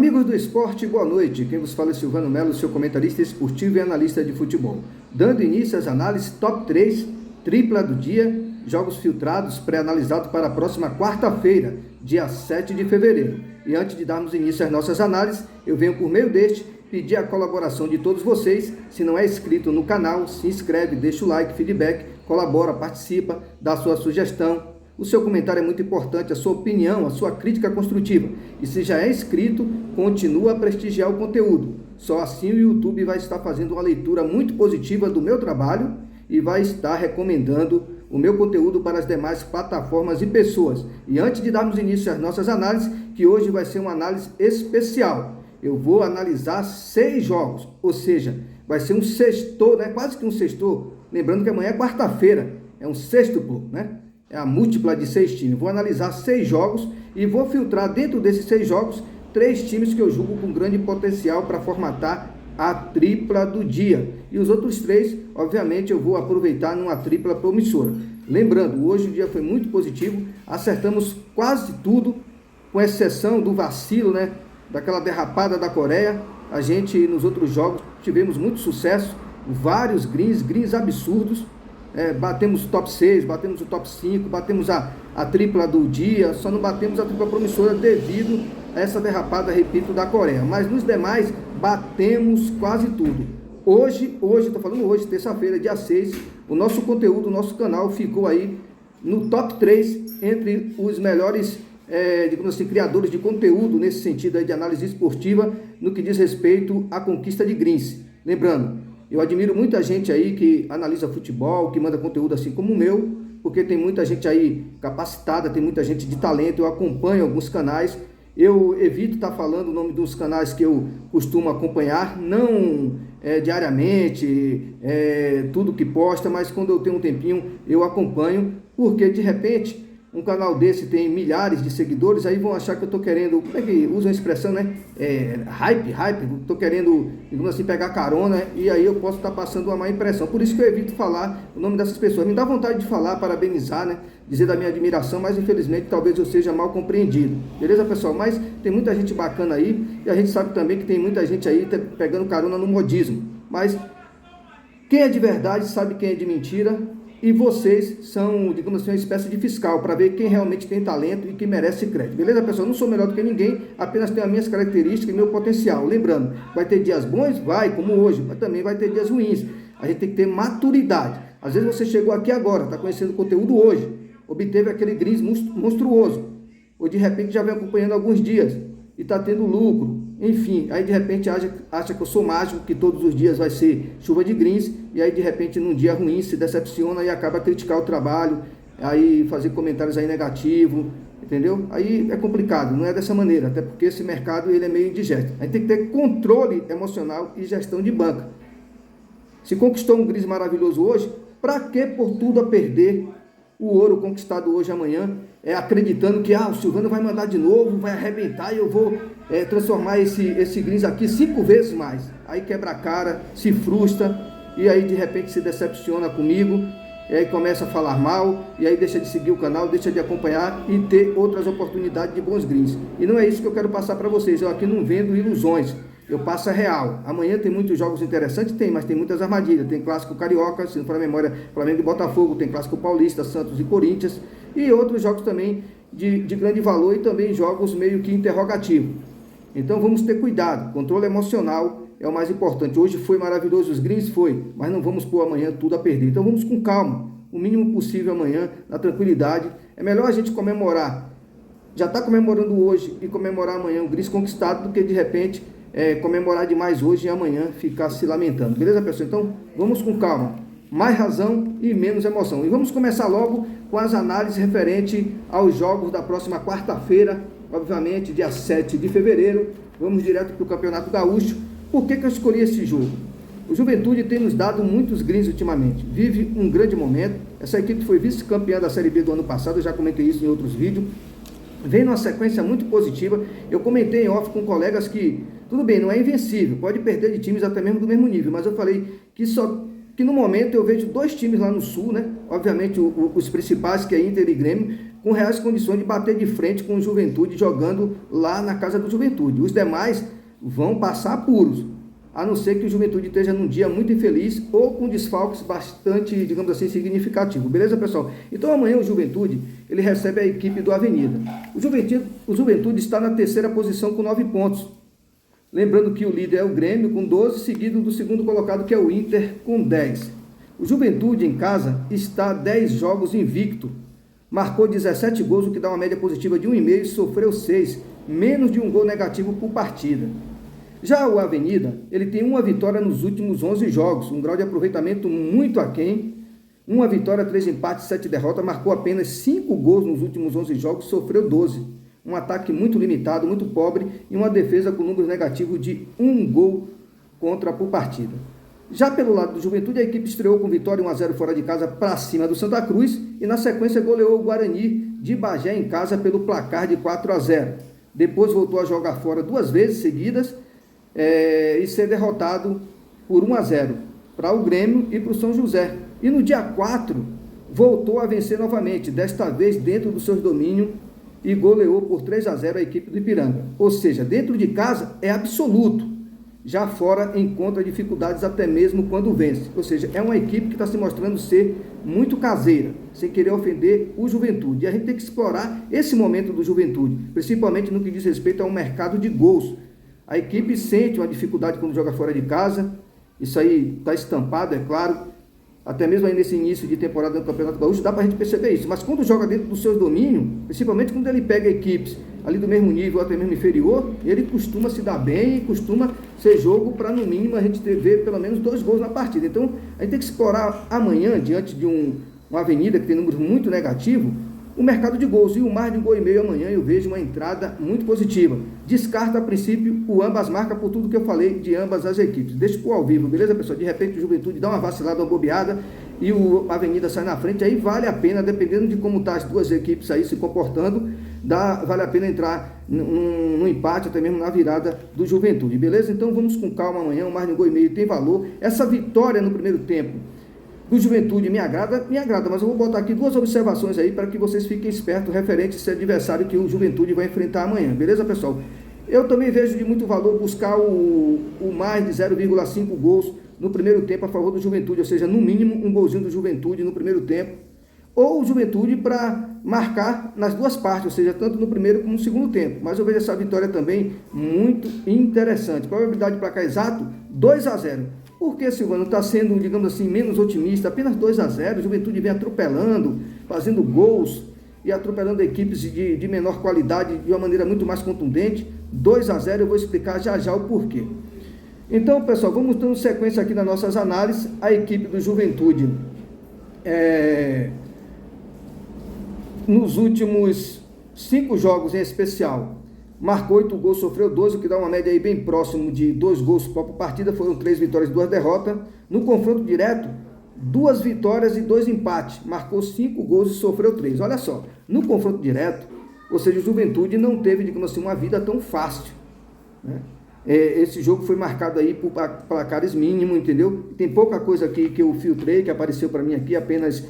Amigos do esporte, boa noite. Quem vos fala é Silvano Melo, seu comentarista esportivo e analista de futebol. Dando início às análises top 3, tripla do dia, jogos filtrados, pré-analisados para a próxima quarta-feira, dia 7 de fevereiro. E antes de darmos início às nossas análises, eu venho por meio deste pedir a colaboração de todos vocês. Se não é inscrito no canal, se inscreve, deixa o like, feedback, colabora, participa, dá sua sugestão. O seu comentário é muito importante, a sua opinião, a sua crítica construtiva. E se já é inscrito, continua a prestigiar o conteúdo. Só assim o YouTube vai estar fazendo uma leitura muito positiva do meu trabalho e vai estar recomendando o meu conteúdo para as demais plataformas e pessoas. E antes de darmos início às nossas análises, que hoje vai ser uma análise especial, eu vou analisar 6 jogos, ou seja, vai ser um sextou, né? Quase que um sextou. Lembrando que amanhã é quarta-feira, é um sextuplo, né? É a múltipla de 6 times. Vou analisar 6 jogos e vou filtrar dentro desses 6 jogos 3 times que eu julgo com grande potencial para formatar a tripla do dia. E os outros 3, obviamente, eu vou aproveitar numa tripla promissora. Lembrando, hoje o dia foi muito positivo, acertamos quase tudo, com exceção do vacilo, né? Daquela derrapada da Coreia. A gente, nos outros jogos, tivemos muito sucesso, vários greens absurdos. Batemos o top 6, batemos o top 5, batemos a tripla do dia, só não batemos a tripla promissora devido a essa derrapada, repito, da Coreia. Mas nos demais, batemos quase tudo. Hoje, estou falando hoje, terça-feira, dia 6, o nosso conteúdo, o nosso canal ficou aí no top 3 entre os melhores, digamos assim, criadores de conteúdo nesse sentido aí de análise esportiva no que diz respeito à conquista de greens. Lembrando, eu admiro muita gente aí que analisa futebol, que manda conteúdo assim como o meu, porque tem muita gente aí capacitada, tem muita gente de talento, eu acompanho alguns canais, eu evito estar falando o nome dos canais que eu costumo acompanhar, não diariamente, tudo que posta, mas quando eu tenho um tempinho eu acompanho, porque de repente um canal desse tem milhares de seguidores, aí vão achar que eu estou querendo, como é que usa a expressão, né? Hype, estou querendo, digamos assim, pegar carona, e aí eu posso estar passando uma má impressão. Por isso que eu evito falar o nome dessas pessoas. Me dá vontade de falar, parabenizar, né? Dizer da minha admiração, mas infelizmente talvez eu seja mal compreendido. Beleza, pessoal? Mas tem muita gente bacana aí, e a gente sabe também que tem muita gente aí pegando carona no modismo. Mas quem é de verdade sabe quem é de mentira. E vocês são, digamos assim, uma espécie de fiscal para ver quem realmente tem talento e quem merece crédito. Beleza, pessoal? Não sou melhor do que ninguém, apenas tenho as minhas características e meu potencial. Lembrando, vai ter dias bons? Vai, como hoje, mas também vai ter dias ruins. A gente tem que ter maturidade. Às vezes você chegou aqui agora, está conhecendo o conteúdo hoje, obteve aquele greens monstruoso, ou de repente já vem acompanhando alguns dias e está tendo lucro. Enfim, aí de repente acha que eu sou mágico, que todos os dias vai ser chuva de greens, e aí de repente num dia ruim se decepciona e acaba a criticar o trabalho, aí fazer comentários aí negativos, entendeu? Aí é complicado, não é dessa maneira, até porque esse mercado ele é meio indigesto. A gente tem que ter controle emocional e gestão de banca. Se conquistou um greens maravilhoso hoje, para que por tudo a perder o ouro conquistado hoje amanhã, acreditando que o Silvano vai mandar de novo, vai arrebentar e eu vou transformar esse greens aqui 5 vezes mais. Aí quebra a cara, se frustra e aí de repente se decepciona comigo, e aí começa a falar mal, e aí deixa de seguir o canal, deixa de acompanhar e ter outras oportunidades de bons greens. E não é isso que eu quero passar para vocês. Eu aqui não vendo ilusões, eu passo a real. Amanhã tem muitos jogos interessantes, mas tem muitas armadilhas. Tem clássico carioca, se não for a memória, Flamengo e Botafogo, tem clássico paulista, Santos e Corinthians, e outros jogos também de grande valor e também jogos meio que interrogativos. Então vamos ter cuidado, controle emocional é o mais importante. Hoje foi maravilhoso os greens, foi, mas não vamos pôr amanhã tudo a perder. Então vamos com calma, o mínimo possível amanhã, na tranquilidade. É melhor a gente comemorar, já está comemorando hoje e comemorar amanhã o greens conquistado, do que de repente comemorar demais hoje e amanhã ficar se lamentando. Beleza, pessoal? Então vamos com calma, mais razão e menos emoção. E vamos começar logo com as análises referentes aos jogos da próxima quarta-feira, obviamente, dia 7 de fevereiro. Vamos direto para o Campeonato Gaúcho. Por que eu escolhi esse jogo? O Juventude tem nos dado muitos greens ultimamente. Vive um grande momento. Essa equipe foi vice-campeã da Série B do ano passado. Eu já comentei isso em outros vídeos. Vem numa sequência muito positiva. Eu comentei em off com colegas que, tudo bem, não é invencível. Pode perder de times até mesmo do mesmo nível. Mas eu falei que no momento eu vejo 2 times lá no Sul, né? Obviamente os principais, que é Inter e Grêmio, com reais condições de bater de frente com o Juventude jogando lá na casa do Juventude. Os demais vão passar apuros, a não ser que o Juventude esteja num dia muito infeliz ou com desfalques bastante, digamos assim, significativo. Beleza, pessoal? Então amanhã o Juventude, ele recebe a equipe do Avenida. O Juventude está na terceira posição com 9 pontos. Lembrando que o líder é o Grêmio com 12, seguido do segundo colocado, que é o Inter, com 10. O Juventude em casa está 10 jogos invicto. Marcou 17 gols, o que dá uma média positiva de 1,5 e sofreu 6, menos de um gol negativo por partida. Já o Avenida, ele tem uma vitória nos últimos 11 jogos, um grau de aproveitamento muito aquém, uma vitória, 3 empates, 7 derrotas, marcou apenas 5 gols nos últimos 11 jogos, sofreu 12. Um ataque muito limitado, muito pobre e uma defesa com números negativos de 1 gol contra por partida. Já pelo lado do Juventude, a equipe estreou com vitória 1-0 fora de casa para cima do Santa Cruz e na sequência goleou o Guarani de Bagé em casa pelo placar de 4-0. Depois voltou a jogar fora 2 vezes seguidas e ser derrotado por 1-0 para o Grêmio e para o São José. E no dia 4 voltou a vencer novamente, desta vez dentro do seu domínio, e goleou por 3-0 a equipe do Ipiranga. Ou seja, dentro de casa é absoluto. Já fora encontra dificuldades até mesmo quando vence. Ou seja, é uma equipe que está se mostrando ser muito caseira, sem querer ofender o Juventude. E a gente tem que explorar esse momento do Juventude, principalmente no que diz respeito ao mercado de gols. A equipe sente uma dificuldade quando joga fora de casa. Isso aí está estampado, é claro. Até mesmo aí nesse início de temporada do Campeonato Gaúcho, dá para a gente perceber isso. Mas quando joga dentro do seu domínio, principalmente quando ele pega equipes ali do mesmo nível, até mesmo inferior, ele costuma se dar bem e costuma ser jogo para, no mínimo, a gente ver pelo menos 2 gols na partida. Então, a gente tem que explorar amanhã, diante de uma avenida que tem números muito negativos, o mercado de gols. E o mais de 1,5 gols amanhã eu vejo uma entrada muito positiva. Descarta, a princípio, o ambas marcas por tudo que eu falei de ambas as equipes. Deixa por ao vivo, beleza, pessoal? De repente o Juventude dá uma vacilada, uma bobeada e o Avenida sai na frente. Aí vale a pena, dependendo de como tá as duas equipes aí se comportando, vale a pena entrar no empate, até mesmo na virada do Juventude, beleza? Então vamos com calma amanhã. O mais de 1,5 gols tem valor. Essa vitória no primeiro tempo do Juventude me agrada, mas eu vou botar aqui 2 observações aí para que vocês fiquem espertos referente a esse adversário que o Juventude vai enfrentar amanhã, beleza, pessoal? Eu também vejo de muito valor buscar o mais de 0,5 gols no primeiro tempo a favor do Juventude, ou seja, no mínimo um golzinho do Juventude no primeiro tempo, ou o Juventude para marcar nas duas partes, ou seja, tanto no primeiro como no segundo tempo. Mas eu vejo essa vitória também muito interessante. Probabilidade de placar exato, 2-0. Porque, Silvano, está sendo, digamos assim, menos otimista, apenas 2-0, o Juventude vem atropelando, fazendo gols e atropelando equipes de menor qualidade de uma maneira muito mais contundente. 2-0, eu vou explicar já já o porquê. Então, pessoal, vamos dando sequência aqui nas nossas análises. A equipe do Juventude, nos últimos 5 jogos em especial, marcou 8 gols, sofreu 12, o que dá uma média aí bem próximo de 2 gols por partida. Foram 3 vitórias e 2 derrotas. No confronto direto, 2 vitórias e 2 empates. Marcou 5 gols e sofreu 3. Olha só, no confronto direto, ou seja, o Juventude não teve, digamos assim, uma vida tão fácil, né? Esse jogo foi marcado aí por placares mínimos, entendeu? Tem pouca coisa aqui que eu filtrei, que apareceu para mim aqui, apenas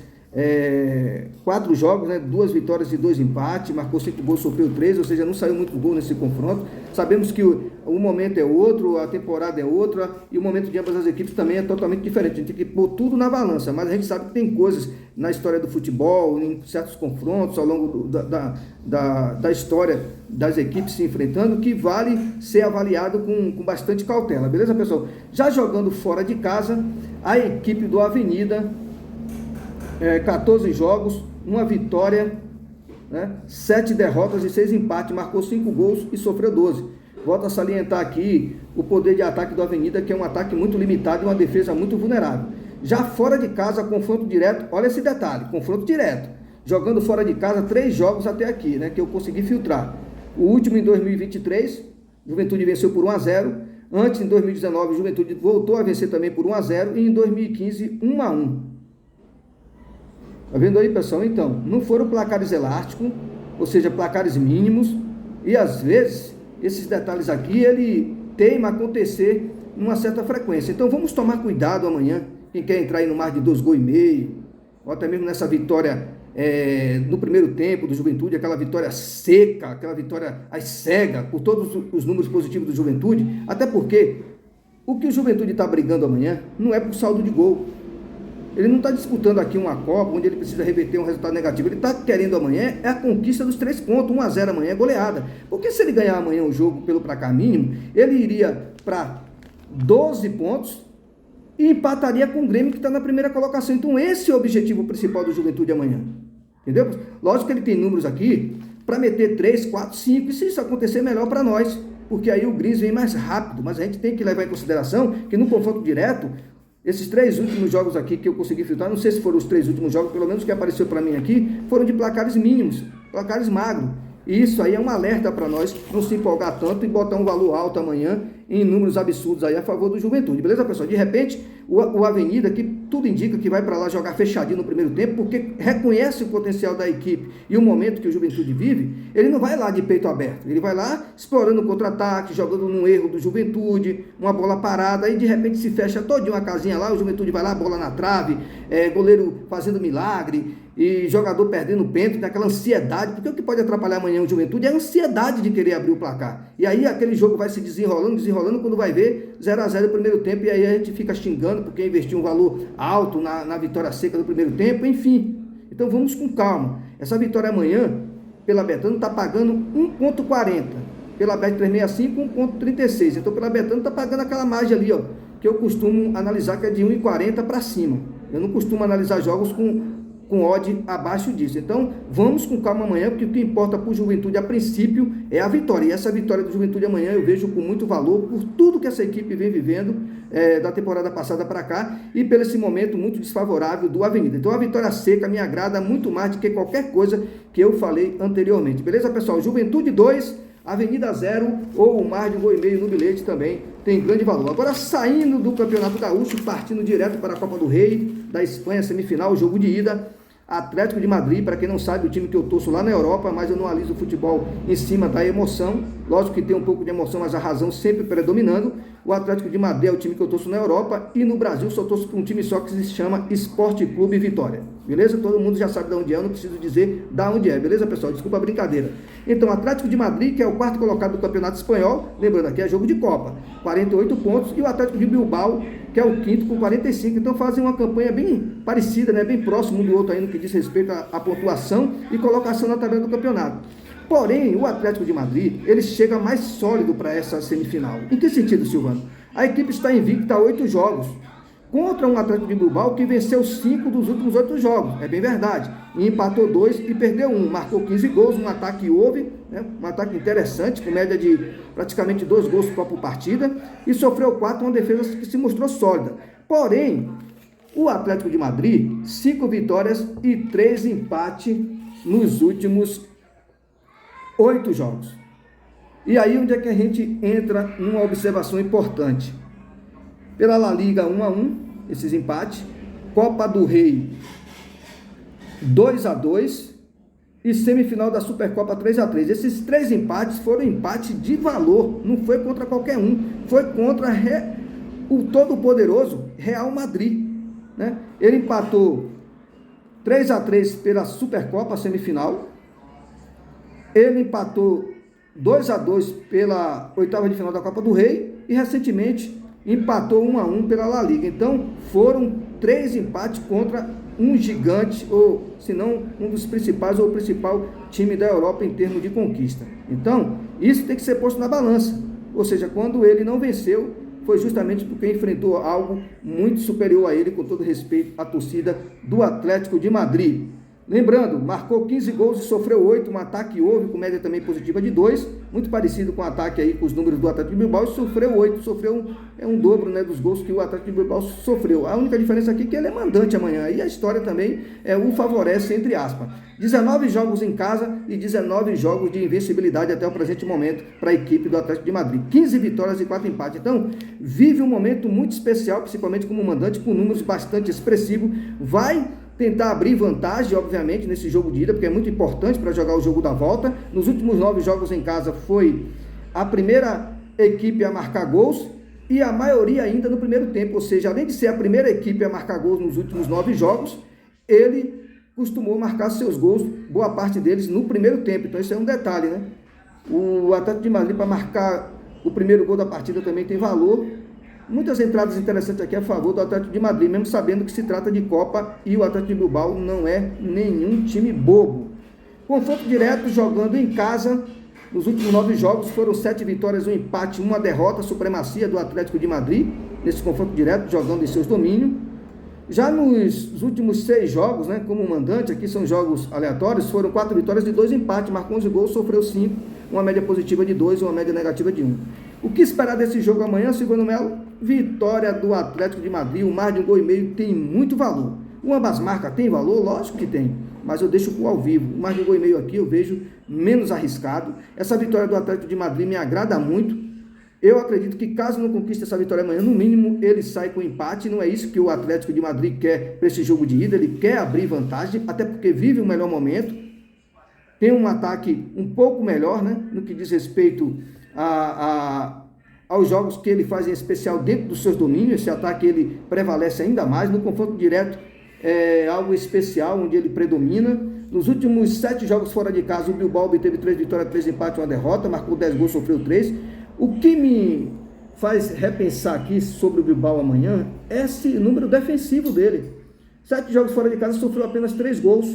4 jogos, né? 2 vitórias e 2 empates, marcou 5 gols, sofreu 3, ou seja, não saiu muito gol nesse confronto. Sabemos que o momento é outro, a temporada é outra, e o momento de ambas as equipes também é totalmente diferente. A gente tem que pôr tudo na balança, mas a gente sabe que tem coisas na história do futebol, em certos confrontos ao longo da história das equipes se enfrentando, que vale ser avaliado com bastante cautela, beleza, pessoal? Já jogando fora de casa, a equipe do Avenida, 14 jogos, uma vitória, né? 7 derrotas e 6 empates, marcou 5 gols e sofreu 12. Volto a salientar aqui o poder de ataque do Avenida, que é um ataque muito limitado e uma defesa muito vulnerável. Já fora de casa, confronto direto, olha esse detalhe, confronto direto, jogando fora de casa 3 jogos até aqui, né, que eu consegui filtrar. O último em 2023, Juventude venceu por 1-0, antes em 2019, Juventude voltou a vencer também por 1-0 e em 2015, 1-1. Tá vendo aí, pessoal? Então, não foram placares elásticos, ou seja, placares mínimos, e às vezes, esses detalhes aqui, ele teima acontecer numa certa frequência. Então, vamos tomar cuidado amanhã, quem quer entrar aí no mais de 2,5 gols, ou até mesmo nessa vitória no primeiro tempo do Juventude, aquela vitória seca, aquela vitória às cegas, por todos os números positivos do Juventude, até porque o que o Juventude está brigando amanhã não é por saldo de gol. Ele não está disputando aqui uma Copa onde ele precisa reverter um resultado negativo. Ele está querendo amanhã a conquista dos 3 pontos. 1-0 amanhã é goleada. Porque se ele ganhar amanhã o jogo pelo placar mínimo, ele iria para 12 pontos e empataria com o Grêmio, que está na primeira colocação. Então esse é o objetivo principal do Juventude amanhã. Entendeu? Lógico que ele tem números aqui para meter 3, 4, 5. E se isso acontecer, melhor para nós. Porque aí o Gris vem mais rápido. Mas a gente tem que levar em consideração que no confronto direto, esses 3 últimos jogos aqui que eu consegui filtrar, não sei se foram os 3 últimos jogos, pelo menos que apareceu para mim aqui, foram de placares mínimos, placares magros. E isso aí é um alerta para nós não se empolgar tanto e botar um valor alto amanhã em números absurdos aí a favor do Juventude. Beleza, pessoal? De repente, o Avenida, que tudo indica que vai para lá jogar fechadinho no primeiro tempo, porque reconhece o potencial da equipe e o momento que o Juventude vive, ele não vai lá de peito aberto. Ele vai lá explorando o contra-ataque, jogando num erro do Juventude, uma bola parada, aí de repente se fecha todinho uma casinha lá, o Juventude vai lá, bola na trave, goleiro fazendo milagre, e jogador perdendo o pênalti, daquela ansiedade, porque o que pode atrapalhar amanhã o Juventude é a ansiedade de querer abrir o placar. E aí aquele jogo vai se desenrolando, quando vai ver 0-0 no primeiro tempo, e aí a gente fica xingando porque investiu um valor alto na vitória seca do primeiro tempo, enfim. Então vamos com calma. Essa vitória amanhã, pela Betano, está pagando 1,40. Pela Bet365, 1,36. Então pela Betano está pagando aquela margem ali, ó, que eu costumo analisar, que é de 1,40 para cima. Eu não costumo analisar jogos com odd abaixo disso. Então, vamos com calma amanhã, porque o que importa para o Juventude, a princípio, é a vitória. E essa vitória do Juventude amanhã eu vejo com muito valor, por tudo que essa equipe vem vivendo da temporada passada para cá, e pelo esse momento muito desfavorável do Avenida. Então, a vitória seca me agrada muito mais do que qualquer coisa que eu falei anteriormente. Beleza, pessoal? Juventude 2, Avenida 0, ou o mais de 1,5 no bilhete também tem grande valor. Agora, saindo do Campeonato Gaúcho, partindo direto para a Copa do Rei, da Espanha, semifinal, jogo de ida, Atlético de Madrid, para quem não sabe, o time que eu torço lá na Europa, mas eu não analiso o futebol em cima da emoção. Lógico que tem um pouco de emoção, mas a razão sempre predominando. O Atlético de Madrid é o time que eu torço na Europa, e no Brasil só torço para um time só, que se chama Esporte Clube Vitória. Beleza? Todo mundo já sabe de onde é, eu não preciso dizer de onde é. Beleza, pessoal? Desculpa a brincadeira. Então, Atlético de Madrid, que é o 4º colocado do Campeonato Espanhol, lembrando aqui, é jogo de Copa, 48 pontos, e o Atlético de Bilbao, que é o 5º com 45, então fazem uma campanha bem parecida, né? Bem próximo um do outro aí no que diz respeito à pontuação e colocação na tabela do campeonato. Porém, o Atlético de Madrid, ele chega mais sólido para essa semifinal. Em que sentido, Silvano? A equipe está invicta a 8 jogos, contra um Atlético de Bilbao que venceu 5 dos últimos 8 jogos, é bem verdade, e empatou 2 e perdeu 1, marcou 15 gols, um ataque houve, né? Um ataque interessante, com média de praticamente 2 gols por partida, e sofreu 4, uma defesa que se mostrou sólida. Porém, o Atlético de Madrid, 5 vitórias e 3 empates nos últimos 8 jogos. E aí onde é que a gente entra numa observação importante? Pela La Liga 1-1, esses empates, Copa do Rei 2-2 e semifinal da Supercopa 3-3. Esses 3 empates foram empates de valor, não foi contra qualquer um, foi contra o todo-poderoso Real Madrid, né? Ele empatou 3-3 pela Supercopa semifinal, ele empatou 2-2 pela oitava de final da Copa do Rei e recentemente empatou 1-1 pela La Liga. Então foram 3 empates contra um gigante, ou se não um dos principais, ou o principal time da Europa em termos de conquista. Então isso tem que ser posto na balança, ou seja, quando ele não venceu, foi justamente porque enfrentou algo muito superior a ele, com todo respeito à torcida do Atlético de Madrid. Lembrando, marcou 15 gols e sofreu 8, um ataque houve, com média também positiva de 2, muito parecido com o ataque aí, com os números do Atlético de Bilbao, e sofreu 8, sofreu um dobro, né, dos gols que o Atlético de Bilbao sofreu. A única diferença aqui é que ele é mandante amanhã, e a história também o favorece, entre aspas. 19 jogos em casa e 19 jogos de invencibilidade até o presente momento para a equipe do Atlético de Madrid. 15 vitórias e 4 empates. Então, vive um momento muito especial, principalmente como mandante, com números bastante expressivos. Vai tentar abrir vantagem, obviamente, nesse jogo de ida, porque é muito importante para jogar o jogo da volta. Nos últimos 9 jogos em casa foi a primeira equipe a marcar gols, e a maioria ainda no primeiro tempo, ou seja, além de ser a primeira equipe a marcar gols nos últimos 9 jogos, ele costumou marcar seus gols, boa parte deles, no primeiro tempo. Então, isso é um detalhe, né? O Atlético de Madrid, para marcar o primeiro gol da partida, também tem valor. Muitas entradas interessantes aqui a favor do Atlético de Madrid, mesmo sabendo que se trata de Copa e o Atlético de Bilbao não é nenhum time bobo. Confronto direto, jogando em casa. Nos últimos 9 jogos foram 7 vitórias, 1 empate, 1 derrota, supremacia do Atlético de Madrid, nesse confronto direto, jogando em seus domínios. Já nos últimos 6 jogos, né, como mandante, aqui são jogos aleatórios, foram 4 vitórias e 2 empates, marcou 11 gols, sofreu 5, uma média positiva de 2 e uma média negativa de 1. O que esperar desse jogo amanhã, Silvano Melo? Vitória do Atlético de Madrid, o mais de 1,5 gols tem muito valor. Ambas marcas tem valor? Lógico que tem, mas eu deixo pro ao vivo. O mais de 1,5 gols aqui eu vejo menos arriscado. Essa vitória do Atlético de Madrid me agrada muito. Eu acredito que caso não conquiste essa vitória amanhã, no mínimo ele sai com empate. Não é isso que o Atlético de Madrid quer para esse jogo de ida. Ele quer abrir vantagem, até porque vive o melhor momento. Tem um ataque um pouco melhor, né, no que diz respeito aos jogos que ele faz em especial dentro dos seus domínios. Esse ataque ele prevalece ainda mais. No confronto direto é algo especial, onde ele predomina. Nos últimos 7 jogos fora de casa, o Bilbao obteve 3 vitórias, 3 empates e 1 derrota, marcou 10 gols, sofreu 3. O que me faz repensar aqui sobre o Bilbao amanhã é esse número defensivo dele. 7 jogos fora de casa, sofreu apenas 3 gols.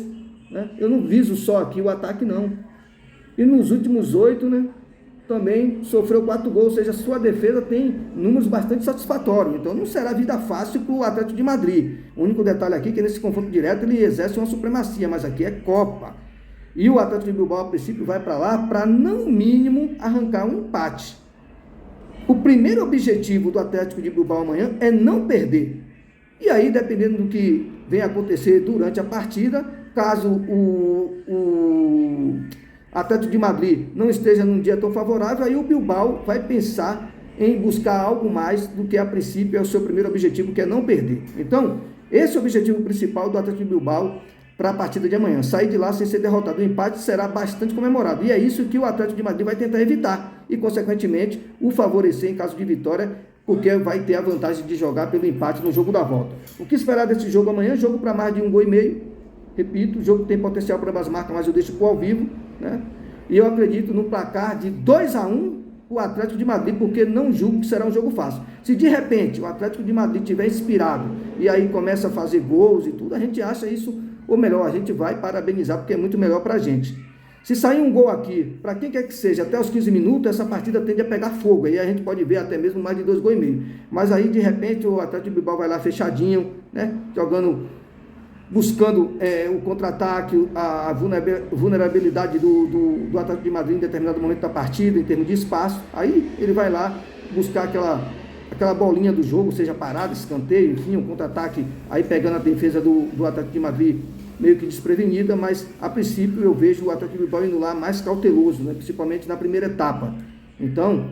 Né? Eu não viso só aqui o ataque, não. E nos últimos 8, né, também sofreu 4 gols, ou seja, sua defesa tem números bastante satisfatórios. Então não será vida fácil para o Atlético de Madrid. O único detalhe aqui é que nesse confronto direto ele exerce uma supremacia, mas aqui é Copa. E o Atlético de Bilbao, a princípio, vai para lá para, no mínimo, arrancar um empate. O primeiro objetivo do Atlético de Bilbao amanhã é não perder. E aí, dependendo do que venha acontecer durante a partida, caso o Atlético de Madrid não esteja num dia tão favorável, aí o Bilbao vai pensar em buscar algo mais do que a princípio é o seu primeiro objetivo, que é não perder. Então, esse é o objetivo principal do Atlético de Bilbao para a partida de amanhã, sair de lá sem ser derrotado. O empate será bastante comemorado, e é isso que o Atlético de Madrid vai tentar evitar, e consequentemente o favorecer em caso de vitória, porque vai ter a vantagem de jogar pelo empate no jogo da volta. O que esperar desse jogo amanhã? Jogo para mais de 1,5 gols, repito, o jogo tem potencial para ambas marcas, mas eu deixo ao vivo, né? E eu acredito no placar de 2-1 o Atlético de Madrid, porque não julgo que será um jogo fácil. Se de repente o Atlético de Madrid estiver inspirado e aí começa a fazer gols e tudo, a gente acha isso, ou melhor, a gente vai parabenizar, porque é muito melhor para a gente. Se sair um gol aqui, para quem quer que seja, até os 15 minutos, essa partida tende a pegar fogo, aí a gente pode ver até mesmo mais de 2,5 gols. Mas aí de repente o Atlético de Bilbao vai lá fechadinho, né, buscando o contra-ataque, a vulnerabilidade do Atlético de Madrid em determinado momento da partida, em termos de espaço. Aí ele vai lá buscar aquela bolinha do jogo, seja parada, escanteio, enfim, um contra-ataque, aí pegando a defesa do Atlético de Madrid meio que desprevenida, mas a princípio eu vejo o Atlético de Bilbao indo lá mais cauteloso, né, principalmente na primeira etapa. Então,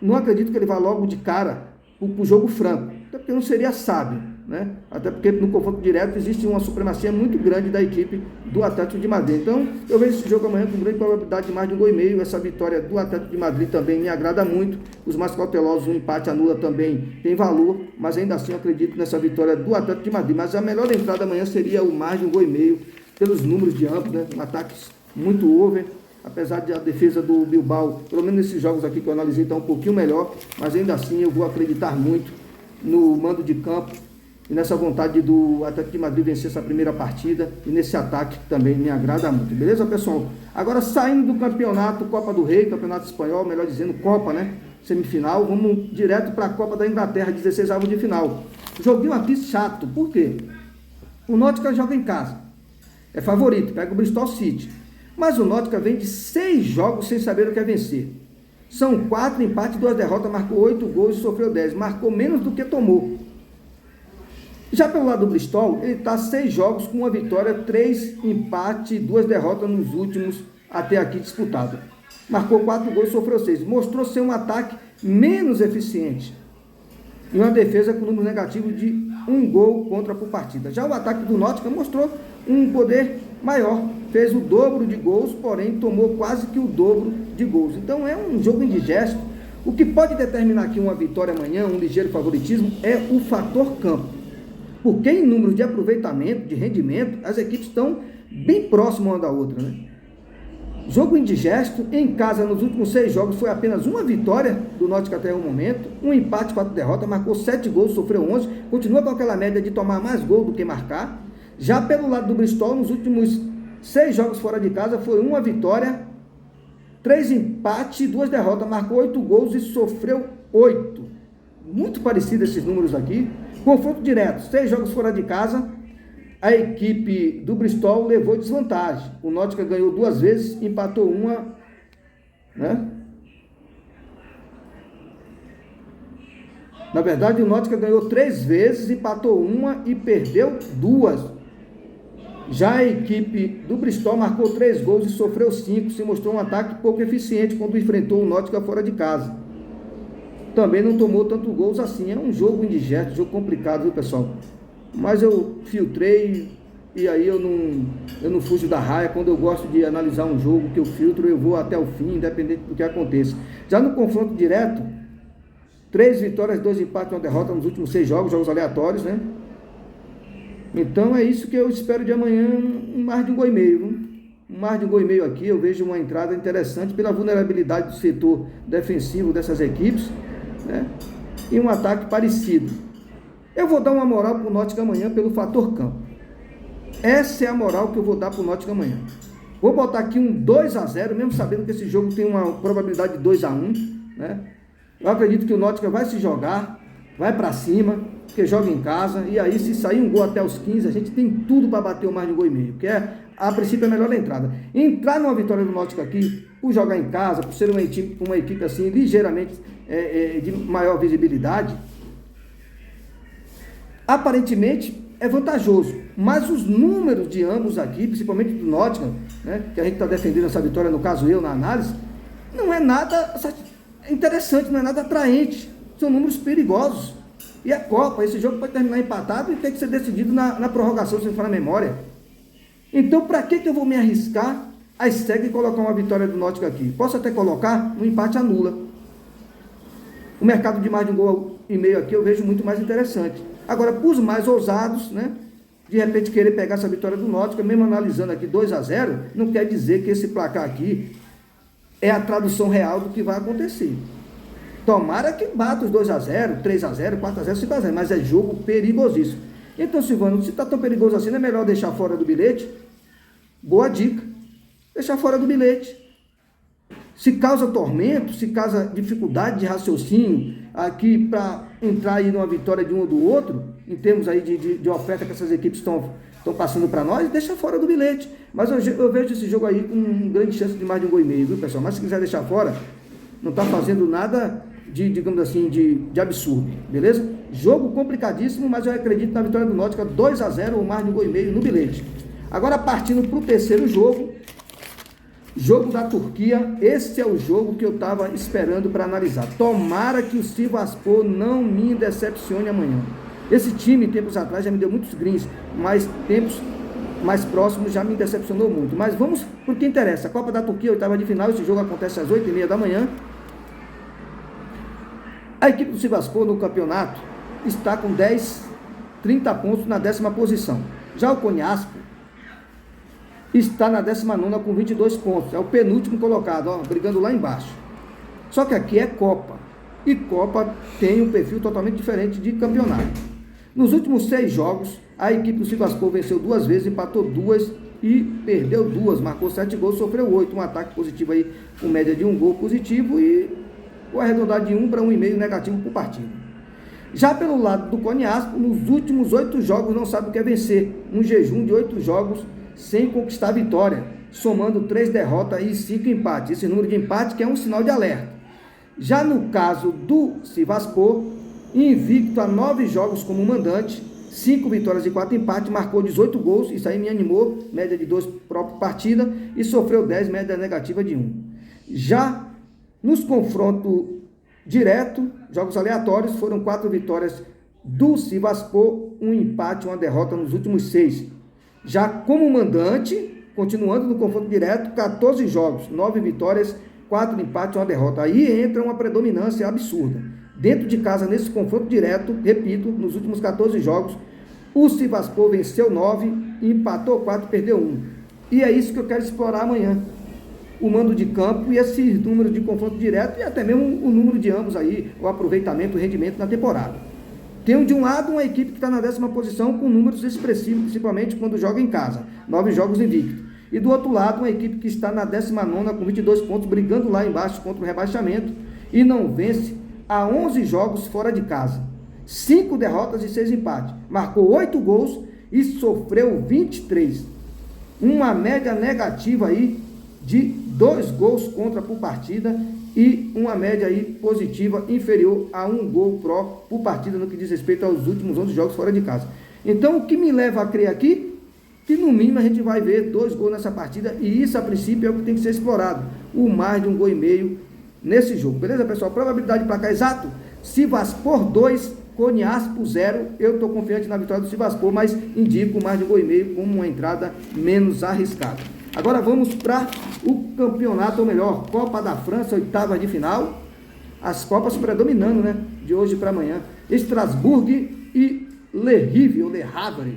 não acredito que ele vá logo de cara para o jogo franco, até porque não seria sábio, né? Até porque no confronto direto existe uma supremacia muito grande da equipe do Atlético de Madrid. Então eu vejo esse jogo amanhã com grande probabilidade de mais de 1,5 gols. Essa vitória do Atlético de Madrid também me agrada muito. Os mais cautelosos, um empate anula também tem valor, mas ainda assim eu acredito nessa vitória do Atlético de Madrid. Mas a melhor entrada amanhã seria o mais de 1,5 gols pelos números de ambos, né? Ataques muito over, apesar de a defesa do Bilbao, pelo menos nesses jogos aqui que eu analisei, está um pouquinho melhor, mas ainda assim eu vou acreditar muito no mando de campo e nessa vontade do Atlético de Madrid vencer essa primeira partida e nesse ataque que também me agrada muito. Beleza, pessoal? Agora, saindo do campeonato Copa do Rei, campeonato espanhol, melhor dizendo, Copa, né? Semifinal, vamos direto para a Copa da Inglaterra, 16avos de final. Joguinho aqui chato, por quê? O Nottingham joga em casa, é favorito, pega o Bristol City, mas o Nottingham vem de 6 jogos sem saber o que é vencer. São 4 empates, 2 derrotas, marcou 8 gols e sofreu 10, marcou menos do que tomou. Já pelo lado do Bristol, ele está 6 jogos com 1 vitória, 3 empates e 2 derrotas nos últimos até aqui disputados. Marcou 4 gols e sofreu 6. Mostrou ser um ataque menos eficiente e uma defesa com número negativo de 1 gol contra por partida. Já o ataque do Nottingham mostrou um poder maior, fez o dobro de gols, porém tomou quase que o dobro de gols. Então é um jogo indigesto. O que pode determinar aqui uma vitória amanhã, um ligeiro favoritismo, é o fator campo. porque em números de aproveitamento, de rendimento, as equipes estão bem próximas uma da outra, né? Jogo indigesto, em casa nos últimos 6 jogos foi apenas uma vitória do Náutico até o momento, um empate, 4 derrotas, marcou 7 gols, sofreu 11, continua com aquela média de tomar mais gol do que marcar. Já pelo lado do Bristol, nos últimos 6 jogos fora de casa, foi uma vitória, 3 empates, 2 derrotas, marcou 8 gols e sofreu 8. Muito parecido esses números aqui. Confronto direto, 6 jogos fora de casa, a equipe do Bristol levou desvantagem. O Náutico ganhou 2 vezes, empatou uma, né? Na verdade, o Náutico ganhou 3 vezes, empatou uma e perdeu 2. Já a equipe do Bristol marcou 3 gols e sofreu 5, se mostrou um ataque pouco eficiente quando enfrentou o Náutico fora de casa. Também não tomou tanto gols assim. É um jogo indigesto, jogo complicado, viu, pessoal? Mas eu filtrei e aí eu não fujo da raia. Quando eu gosto de analisar um jogo que eu filtro, eu vou até o fim, independente do que aconteça. Já no confronto direto, 3 vitórias, 2 empates e 1 derrota nos últimos 6 jogos, jogos aleatórios, né? Então é isso que eu espero de amanhã, mais de 1,5 gol, viu? Mais de 1,5 gol aqui, eu vejo uma entrada interessante pela vulnerabilidade do setor defensivo dessas equipes, né? E um ataque parecido. Eu vou dar uma moral para o Náutico amanhã pelo fator campo. Essa é a moral que eu vou dar para o Náutico amanhã. Vou botar aqui um 2-0, mesmo sabendo que esse jogo tem uma probabilidade de 2-1, né? Eu acredito que o Náutico vai se jogar, vai para cima, porque joga em casa, e aí se sair um gol até os 15, a gente tem tudo para bater o mais de 1,5 gol, que a princípio é a melhor entrada. Entrar numa vitória do Náutico aqui, por jogar em casa, por ser uma equipe assim, ligeiramente de maior visibilidade, aparentemente é vantajoso, mas os números de ambos aqui, principalmente do Náutico, né, que a gente está defendendo essa vitória, no caso eu, na análise, não é nada interessante, não é nada atraente, são números perigosos. E a Copa, esse jogo pode terminar empatado e tem que ser decidido na prorrogação, se não for na memória. Então, para que eu vou me arriscar às cegas e colocar uma vitória do Náutico aqui? Posso até colocar um empate anula. O mercado de mais de 1,5 gol aqui eu vejo muito mais interessante. Agora, para os mais ousados, né, de repente querer pegar essa vitória do Náutico, mesmo analisando aqui 2-0, não quer dizer que esse placar aqui é a tradução real do que vai acontecer. Tomara que bata os 2-0, 3-0, 4-0, 5-0, mas é jogo perigosíssimo. Então, Silvano, se está tão perigoso assim, não é melhor deixar fora do bilhete? Boa dica. Deixar fora do bilhete. Se causa tormento, se causa dificuldade de raciocínio aqui para entrar aí numa vitória de um ou do outro, em termos aí de oferta que essas equipes estão passando para nós, deixa fora do bilhete. Mas eu vejo esse jogo aí com grande chance de mais de 1,5 gol, viu, pessoal? Mas se quiser deixar fora, não está fazendo nada digamos assim, de absurdo, beleza? Jogo complicadíssimo, mas eu acredito na vitória do Náutico, 2-0 ou mais de 1,5 gol no bilhete. Agora, partindo para o terceiro jogo, jogo da Turquia, esse é o jogo que eu estava esperando para analisar. Tomara que o Sivasspor não me decepcione amanhã. Esse time, tempos atrás, já me deu muitos greens, mas tempos mais próximos já me decepcionou muito. Mas vamos para o que interessa. A Copa da Turquia, oitava de final, esse jogo acontece às 8h30 da manhã. A equipe do Sivasspor no campeonato está com 30 pontos na 10ª posição. Já o Konyaspor está na 19ª com 22 pontos. É o penúltimo colocado, ó, brigando lá embaixo. Só que aqui é Copa. E Copa tem um perfil totalmente diferente de campeonato. Nos últimos 6 jogos, a equipe do Sivasspor venceu 2 vezes, empatou 2 e perdeu 2. Marcou 7 gols, sofreu 8. Um ataque positivo aí com média de 1 gol positivo e vou arredondar de 1 para 1,5 negativo por partida. Já pelo lado do Konyaspor, nos últimos 8 jogos não sabe o que é vencer. Um jejum de 8 jogos sem conquistar a vitória, somando 3 derrotas e 5 empates. Esse número de empate que é um sinal de alerta. Já no caso do Sivasspor, invicto a 9 jogos como mandante, 5 vitórias e 4 empates, marcou 18 gols, isso aí me animou, média de 2 própria partida, e sofreu 10, média negativa de 1. Já nos confrontos direto, jogos aleatórios, foram 4 vitórias do Sivasspor, 1 empate, 1 derrota nos últimos 6. Já como mandante, continuando no confronto direto, 14 jogos, 9 vitórias, 4 empates, 1 derrota. Aí entra uma predominância absurda. Dentro de casa, nesse confronto direto, repito, nos últimos 14 jogos, O Sivasspor venceu 9, empatou 4 e perdeu 1. E é isso que eu quero explorar amanhã. O mando de campo e esse número de confronto direto e até mesmo o número de ambos aí, o aproveitamento, o rendimento na temporada. Tenho de um lado uma equipe que está na 10ª posição com números expressivos, principalmente quando joga em casa, 9 jogos invictos. E do outro lado uma equipe que está na 19ª com 22 pontos, brigando lá embaixo contra o rebaixamento e não vence há 11 jogos fora de casa. 5 derrotas e 6 empates. Marcou 8 gols e sofreu 23. Uma média negativa aí de 2 gols contra por partida e uma média aí positiva inferior a 1 gol por partida no que diz respeito aos últimos 11 jogos fora de casa. Então, o que me leva a crer aqui, que no mínimo a gente vai ver 2 gols nessa partida e isso a princípio é o que tem que ser explorado, o mais de 1,5 gols nesse jogo. Beleza, pessoal? Probabilidade de placar exato, Sivasspor 2, Konyaspor 0. Eu estou confiante na vitória do Sivasspor, mas indico mais de 1,5 gols como uma entrada menos arriscada. Agora vamos para o campeonato, ou melhor, Copa da França, 8ª de final. As Copas predominando, né? De hoje para amanhã. Strasbourg e Le Havre, ou Le Havre.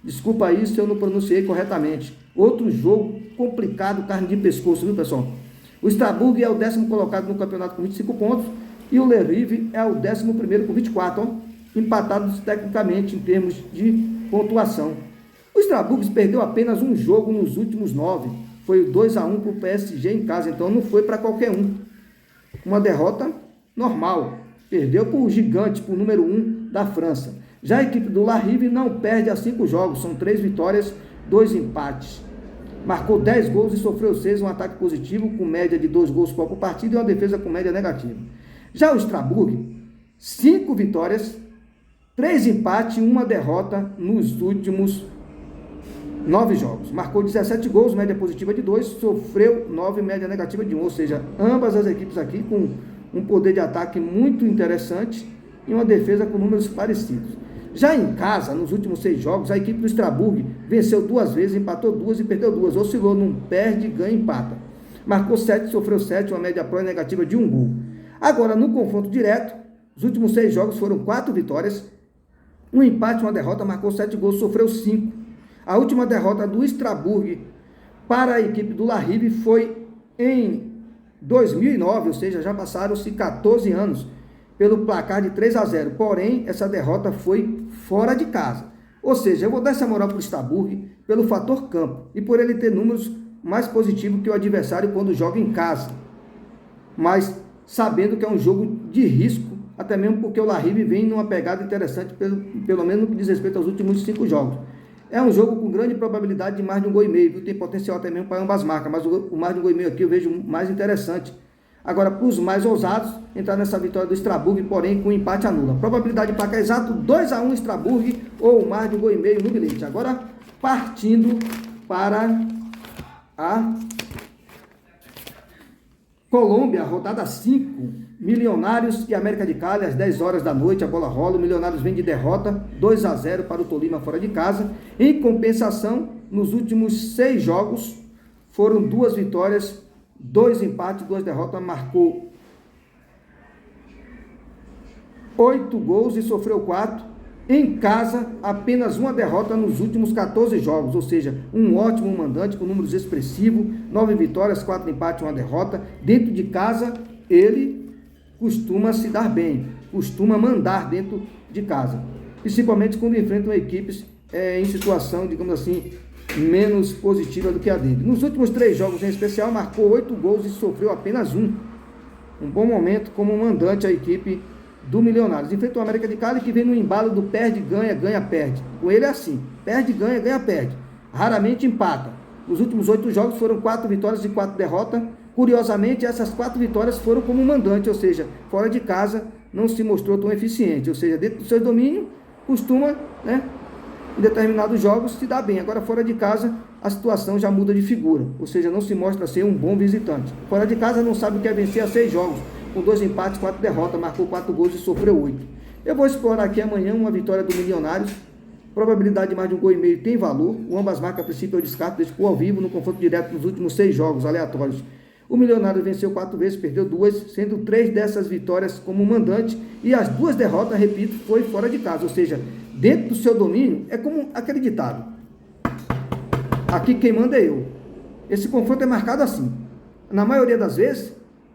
Desculpa aí se eu não pronunciei corretamente. Outro jogo complicado, carne de pescoço, viu, pessoal? O Strasbourg é o 10º colocado no campeonato com 25 pontos. E o Le Havre é o 11º com 24, ó, empatados tecnicamente em termos de pontuação. O Strasbourg perdeu apenas um jogo nos últimos 9. Foi o 2-1 para o PSG em casa, então não foi para qualquer um. Uma derrota normal. Perdeu para o gigante, para o número 1 da França. Já a equipe do Le Havre não perde há 5 jogos, são 3 vitórias, 2 empates. Marcou 10 gols e sofreu 6, um ataque positivo com média de 2 gols por partida e uma defesa com média negativa. Já o Strasbourg, 5 vitórias, 3 empates e 1 derrota nos últimos 9 jogos. Marcou 17 gols, média positiva de 2, sofreu 9, média negativa de 1. Ou seja, ambas as equipes aqui com um poder de ataque muito interessante e uma defesa com números parecidos. Já em casa, nos últimos 6 jogos, a equipe do Strasbourg venceu 2 vezes, empatou 2 e perdeu 2. Oscilou num perde, ganha e empata. Marcou 7, sofreu 7, uma média pró negativa de 1 gol. Agora, no confronto direto, os últimos 6 jogos foram 4 vitórias, 1 empate, 1 derrota, marcou 7 gols, sofreu 5. A última derrota do Strasbourg para a equipe do Le Havre foi em 2009, ou seja, já passaram-se 14 anos, pelo placar de 3-0. Porém, essa derrota foi fora de casa. Ou seja, eu vou dar essa moral para o Strasbourg pelo fator campo e por ele ter números mais positivos que o adversário quando joga em casa. Mas sabendo que é um jogo de risco, até mesmo porque o Le Havre vem numa pegada interessante, pelo menos no que diz respeito aos últimos 5 jogos. É um jogo com grande probabilidade de mais de 1,5 gols, viu? Tem potencial até mesmo para ambas marcas, mas o mais de 1,5 gols aqui eu vejo mais interessante. Agora, para os mais ousados, entrar nessa vitória do Strasbourg, porém com empate anula. Probabilidade de placar exato, 2-1 Strasbourg ou mais de 1,5 gols no bilhete. Agora, partindo para a Colômbia, rodada 5, Milionários e América de Cali, às 10 horas da noite, a bola rola, o Milionários vem de derrota, 2-0 para o Tolima fora de casa. Em compensação, nos últimos 6 jogos, foram 2 vitórias, 2 empates, 2 derrotas, marcou 8 gols e sofreu 4. Em casa, apenas 1 derrota nos últimos 14 jogos, ou seja, um ótimo mandante com números expressivos, 9 vitórias, 4 empates, 1 derrota. Dentro de casa, ele costuma se dar bem, costuma mandar dentro de casa, principalmente quando enfrentam equipes em situação, digamos assim, menos positiva do que a dele. Nos últimos 3 jogos em especial, marcou 8 gols e sofreu apenas 1. Um bom momento como mandante a equipe do Milionários. Enfrenta o América de Cali, que vem no embalo do perde, ganha, ganha, perde. Com ele é assim, perde, ganha, ganha, perde. Raramente empata. Os últimos 8 jogos foram 4 vitórias e 4 derrotas. Curiosamente, essas 4 vitórias foram como mandante, ou seja, fora de casa não se mostrou tão eficiente. Ou seja, dentro do seu domínio, costuma, né, em determinados jogos se dá bem. Agora, fora de casa, a situação já muda de figura. Ou seja, não se mostra ser um bom visitante. Fora de casa, não sabe o que é vencer a 6 jogos. Com 2 empates, 4 derrotas, marcou 4 gols e sofreu 8. Eu vou explorar aqui amanhã uma vitória do Milionários. Probabilidade de mais de 1,5 gols tem valor. O ambas marcas, a princípio, eu descarto, deixo por ao vivo no confronto direto nos últimos 6 jogos aleatórios. O Milionário venceu 4 vezes, perdeu 2, sendo 3 dessas vitórias como mandante e as 2 derrotas, repito, foi fora de casa, ou seja, dentro do seu domínio, é como aquele ditado: aqui quem manda é eu. Esse confronto é marcado assim. Na maioria das vezes,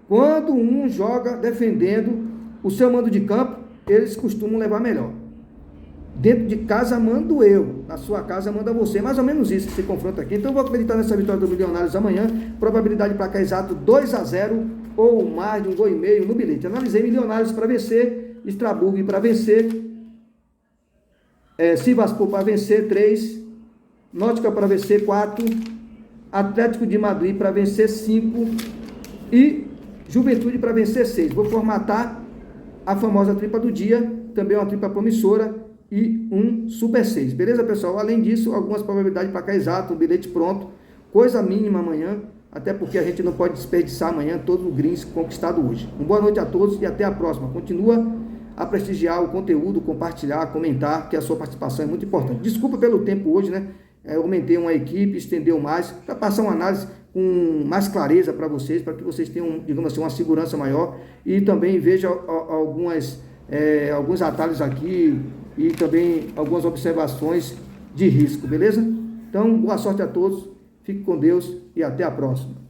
quando um joga defendendo o seu mando de campo, eles costumam levar melhor. Dentro de casa mando eu, na sua casa manda você. Mais ou menos isso, esse confronto aqui. Então eu vou acreditar nessa vitória do Milionários amanhã. Probabilidade de placar exato 2-0 ou mais de 1,5 gols no bilhete. Analisei Milionários para vencer, Estraburgo para vencer, Sivasspor para vencer 3, Náutica para vencer 4, Atlético de Madrid para vencer 5 e Juventude para vencer 6. Vou formatar a famosa tripla do dia, também uma tripla promissora e um Super 6. Beleza, pessoal? Além disso, algumas probabilidades de placar exato, um bilhete pronto, coisa mínima amanhã, até porque a gente não pode desperdiçar amanhã todo o greens conquistado hoje. Uma boa noite a todos e até a próxima. Continua a prestigiar o conteúdo, compartilhar, comentar, que a sua participação é muito importante. Desculpa pelo tempo hoje, né? Eu aumentei uma equipe, estendeu mais, para passar uma análise com mais clareza para vocês, para que vocês tenham, digamos assim, uma segurança maior e também veja alguns atalhos aqui e também algumas observações de risco, beleza? Então, boa sorte a todos, fique com Deus e até a próxima.